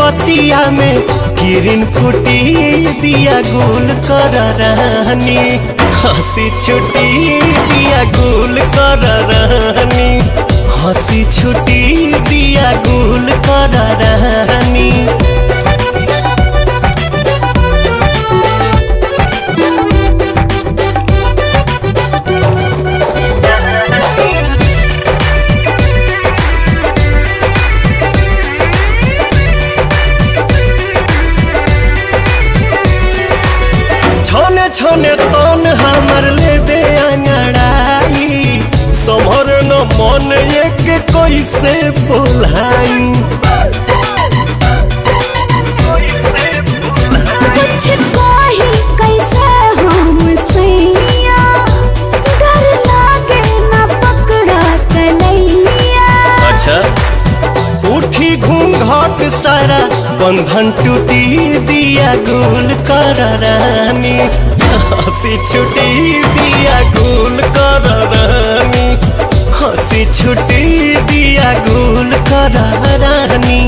रतिया में किरण फूटी दिया गुल कर रानी, हंसी छुटी दिया गुल कर रानी, हंसी छुटी दिया गुल कर रानी। छने छने तन हमर लेबे अंगड़ाई, समर न मन एक कैसे बोलाई। कुछ कही कैसे हम सैया, डर लागे न पकड़ा तलैया। अच्छा उठी घूंघट सारा बंधन टूटी दिया गुल कर रानी, हंसी छुटी दिया गुल कर रानी, हंसी छुटी दिया गुल कर रानी।